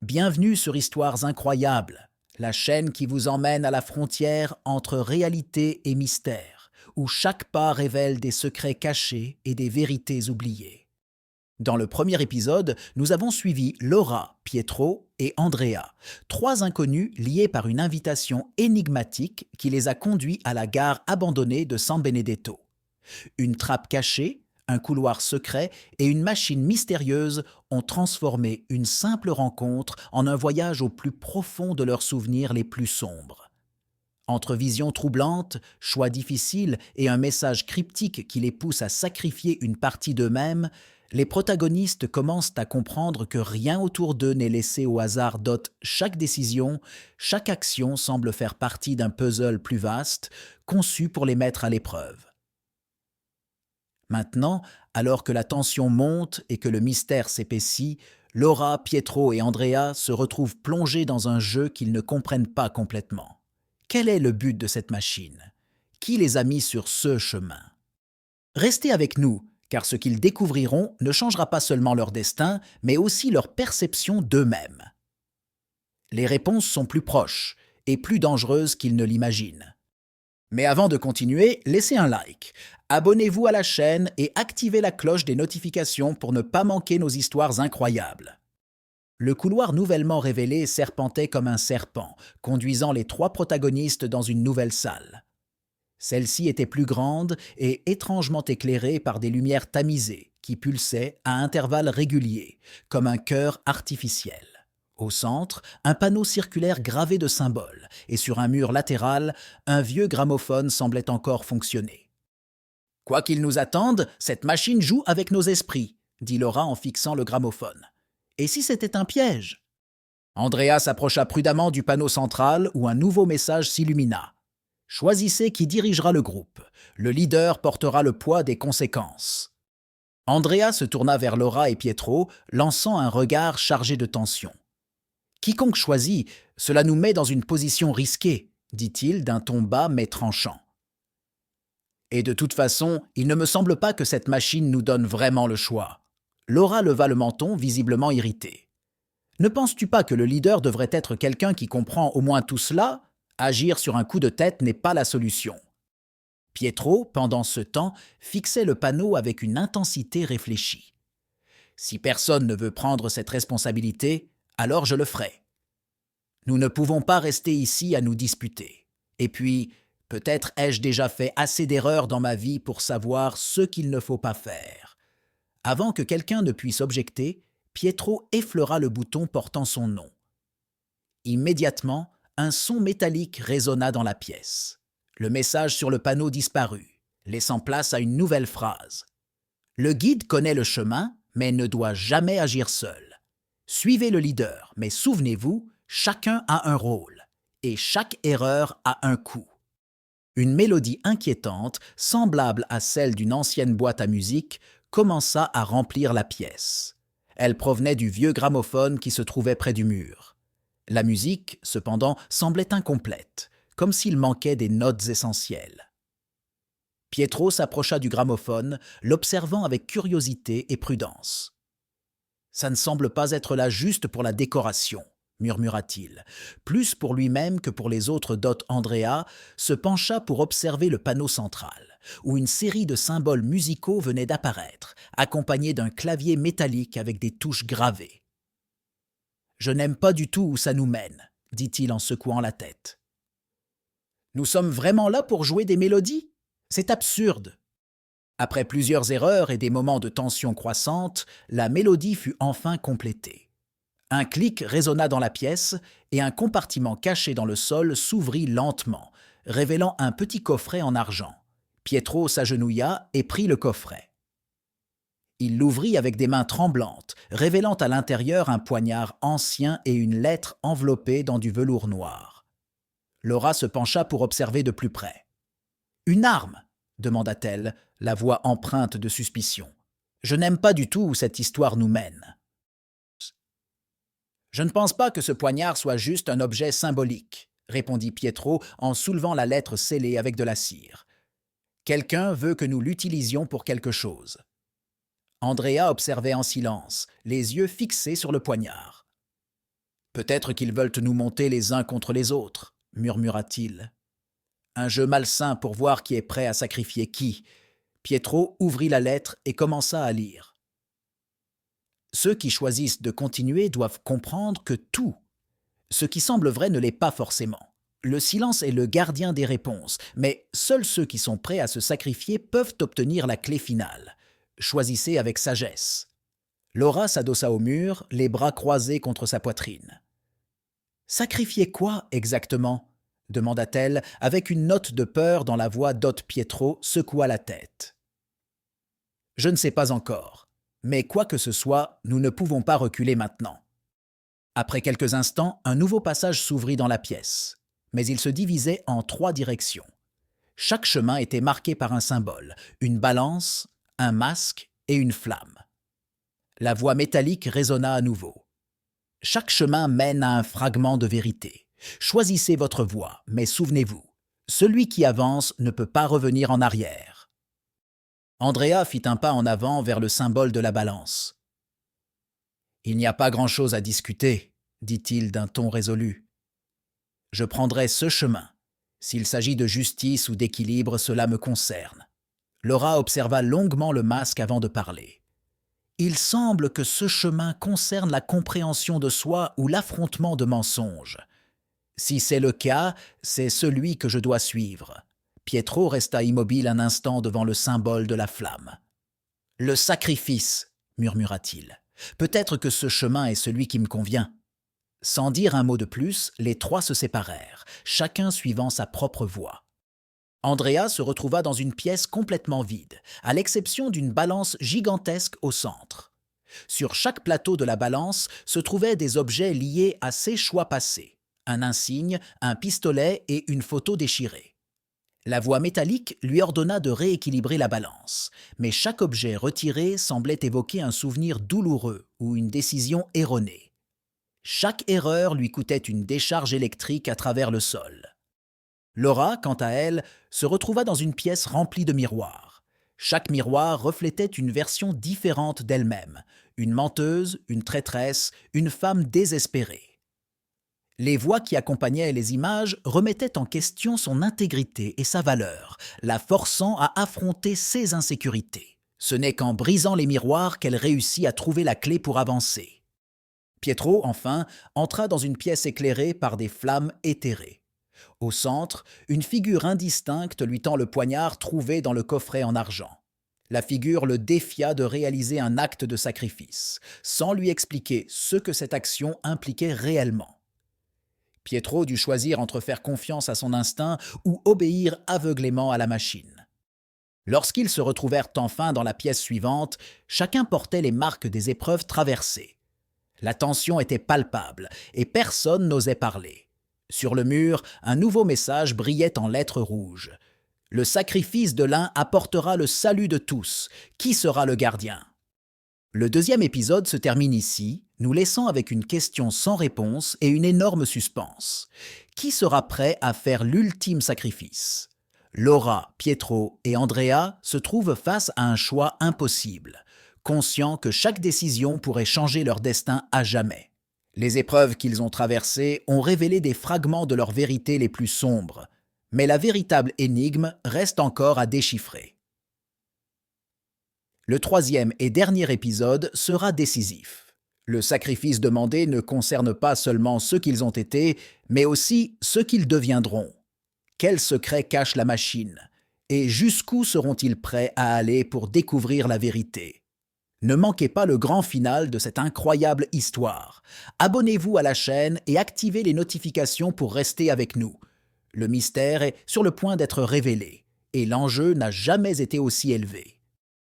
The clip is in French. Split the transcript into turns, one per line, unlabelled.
Bienvenue sur Histoires incroyables, la chaîne qui vous emmène à la frontière entre réalité et mystère, où chaque pas révèle des secrets cachés et des vérités oubliées. Dans le premier épisode, nous avons suivi Laura, Pietro et Andrea, trois inconnus liés par une invitation énigmatique qui les a conduits à la gare abandonnée de San Benedetto. Une trappe cachée, un couloir secret et une machine mystérieuse ont transformé une simple rencontre en un voyage au plus profond de leurs souvenirs les plus sombres. Entre visions troublantes, choix difficiles et un message cryptique qui les pousse à sacrifier une partie d'eux-mêmes, les protagonistes commencent à comprendre que rien autour d'eux n'est laissé au hasard. Chaque décision, chaque action semble faire partie d'un puzzle plus vaste, conçu pour les mettre à l'épreuve. Maintenant, alors que la tension monte et que le mystère s'épaissit, Laura, Pietro et Andrea se retrouvent plongés dans un jeu qu'ils ne comprennent pas complètement. Quel est le but de cette machine? Qui les a mis sur ce chemin? Restez avec nous, car ce qu'ils découvriront ne changera pas seulement leur destin, mais aussi leur perception d'eux-mêmes. Les réponses sont plus proches et plus dangereuses qu'ils ne l'imaginent. Mais avant de continuer, laissez un like, abonnez-vous à la chaîne et activez la cloche des notifications pour ne pas manquer nos histoires incroyables. Le couloir nouvellement révélé serpentait comme un serpent, conduisant les trois protagonistes dans une nouvelle salle. Celle-ci était plus grande et étrangement éclairée par des lumières tamisées qui pulsaient à intervalles réguliers, comme un cœur artificiel. Au centre, un panneau circulaire gravé de symboles, et sur un mur latéral, un vieux gramophone semblait encore fonctionner. « Quoi qu'il nous attende, cette machine joue avec nos esprits », dit Laura en fixant le gramophone. « Et si c'était un piège ?» Andrea s'approcha prudemment du panneau central où un nouveau message s'illumina. « Choisissez qui dirigera le groupe. Le leader portera le poids des conséquences. » Andrea se tourna vers Laura et Pietro, lançant un regard chargé de tension. « Quiconque choisit, cela nous met dans une position risquée, » dit-il d'un ton bas mais tranchant. « Et de toute façon, il ne me semble pas que cette machine nous donne vraiment le choix. » Laura leva le menton, visiblement irritée. « Ne penses-tu pas que le leader devrait être quelqu'un qui comprend au moins tout cela? Agir sur un coup de tête n'est pas la solution. » Pietro, pendant ce temps, fixait le panneau avec une intensité réfléchie. « Si personne ne veut prendre cette responsabilité, alors je le ferai. Nous ne pouvons pas rester ici à nous disputer. Et puis, peut-être ai-je déjà fait assez d'erreurs dans ma vie pour savoir ce qu'il ne faut pas faire. » Avant que quelqu'un ne puisse objecter, Pietro effleura le bouton portant son nom. Immédiatement, un son métallique résonna dans la pièce. Le message sur le panneau disparut, laissant place à une nouvelle phrase. « Le guide connaît le chemin, mais ne doit jamais agir seul. Suivez le leader, mais souvenez-vous, chacun a un rôle, et chaque erreur a un coût. » Une mélodie inquiétante, semblable à celle d'une ancienne boîte à musique, commença à remplir la pièce. Elle provenait du vieux gramophone qui se trouvait près du mur. La musique, cependant, semblait incomplète, comme s'il manquait des notes essentielles. Pietro s'approcha du gramophone, l'observant avec curiosité et prudence. « Ça ne semble pas être là juste pour la décoration, » murmura-t-il. Plus pour lui-même que pour les autres. Andrea se pencha pour observer le panneau central, où une série de symboles musicaux venait d'apparaître, accompagnés d'un clavier métallique avec des touches gravées. « Je n'aime pas du tout où ça nous mène, » dit-il en secouant la tête. « Nous sommes vraiment là pour jouer des mélodies? C'est absurde. » Après plusieurs erreurs et des moments de tension croissante, la mélodie fut enfin complétée. Un clic résonna dans la pièce et un compartiment caché dans le sol s'ouvrit lentement, révélant un petit coffret en argent. Pietro s'agenouilla et prit le coffret. Il l'ouvrit avec des mains tremblantes, révélant à l'intérieur un poignard ancien et une lettre enveloppée dans du velours noir. Laura se pencha pour observer de plus près. « Une arme ?» demanda-t-elle, la voix empreinte de suspicion. « Je n'aime pas du tout où cette histoire nous mène. » « Je ne pense pas que ce poignard soit juste un objet symbolique, » répondit Pietro en soulevant la lettre scellée avec de la cire. « Quelqu'un veut que nous l'utilisions pour quelque chose. » Andrea observait en silence, les yeux fixés sur le poignard. Peut-être qu'ils veulent nous monter les uns contre les autres, murmura-t-il. Un jeu malsain pour voir qui est prêt à sacrifier qui. Pietro ouvrit la lettre et commença à lire. Ceux qui choisissent de continuer doivent comprendre que tout, ce qui semble vrai ne l'est pas forcément. Le silence est le gardien des réponses, mais seuls ceux qui sont prêts à se sacrifier peuvent obtenir la clé finale. Choisissez avec sagesse. Laura s'adossa au mur, les bras croisés contre sa poitrine. « Sacrifier quoi exactement ?» demanda-t-elle, avec une note de peur dans la voix d'Hôte Pietro secoua la tête. « Je ne sais pas encore, mais quoi que ce soit, nous ne pouvons pas reculer maintenant. » Après quelques instants, un nouveau passage s'ouvrit dans la pièce, mais il se divisait en 3 directions. Chaque chemin était marqué par un symbole, une balance, un masque et une flamme. La voix métallique résonna à nouveau. « Chaque chemin mène à un fragment de vérité. Choisissez votre voie, mais souvenez-vous, celui qui avance ne peut pas revenir en arrière. » Andrea fit un pas en avant vers le symbole de la balance. « Il n'y a pas grand-chose à discuter, » dit-il d'un ton résolu. « Je prendrai ce chemin. S'il s'agit de justice ou d'équilibre, cela me concerne. » Laura observa longuement le masque avant de parler. « Il semble que ce chemin concerne la compréhension de soi ou l'affrontement de mensonges. Si c'est le cas, c'est celui que je dois suivre. » Pietro resta immobile un instant devant le symbole de la flamme. « Le sacrifice, » murmura-t-il. « Peut-être que ce chemin est celui qui me convient. » Sans dire un mot de plus, les 3 se séparèrent, chacun suivant sa propre voie. Andrea se retrouva dans une pièce complètement vide, à l'exception d'une balance gigantesque au centre. Sur chaque plateau de la balance se trouvaient des objets liés à ses choix passés, un insigne, un pistolet et une photo déchirée. La voix métallique lui ordonna de rééquilibrer la balance, mais chaque objet retiré semblait évoquer un souvenir douloureux ou une décision erronée. Chaque erreur lui coûtait une décharge électrique à travers le sol. Laura, quant à elle, se retrouva dans une pièce remplie de miroirs. Chaque miroir reflétait une version différente d'elle-même, une menteuse, une traîtresse, une femme désespérée. Les voix qui accompagnaient les images remettaient en question son intégrité et sa valeur, la forçant à affronter ses insécurités. Ce n'est qu'en brisant les miroirs qu'elle réussit à trouver la clé pour avancer. Pietro, enfin, entra dans une pièce éclairée par des flammes éthérées. Au centre, une figure indistincte lui tend le poignard trouvé dans le coffret en argent. La figure le défia de réaliser un acte de sacrifice, sans lui expliquer ce que cette action impliquait réellement. Pietro dut choisir entre faire confiance à son instinct ou obéir aveuglément à la machine. Lorsqu'ils se retrouvèrent enfin dans la pièce suivante, chacun portait les marques des épreuves traversées. La tension était palpable et personne n'osait parler. Sur le mur, un nouveau message brillait en lettres rouges. « Le sacrifice de l'un apportera le salut de tous. Qui sera le gardien ?» Le 2e épisode se termine ici, nous laissant avec une question sans réponse et une énorme suspense. Qui sera prêt à faire l'ultime sacrifice ? Laura, Pietro et Andrea se trouvent face à un choix impossible, conscients que chaque décision pourrait changer leur destin à jamais. Les épreuves qu'ils ont traversées ont révélé des fragments de leur vérité les plus sombres, mais la véritable énigme reste encore à déchiffrer. Le 3e et dernier épisode sera décisif. Le sacrifice demandé ne concerne pas seulement ceux qu'ils ont été, mais aussi ceux qu'ils deviendront. Quels secrets cache la machine ? Et jusqu'où seront-ils prêts à aller pour découvrir la vérité ? Ne manquez pas le grand final de cette incroyable histoire. Abonnez-vous à la chaîne et activez les notifications pour rester avec nous. Le mystère est sur le point d'être révélé, et l'enjeu n'a jamais été aussi élevé.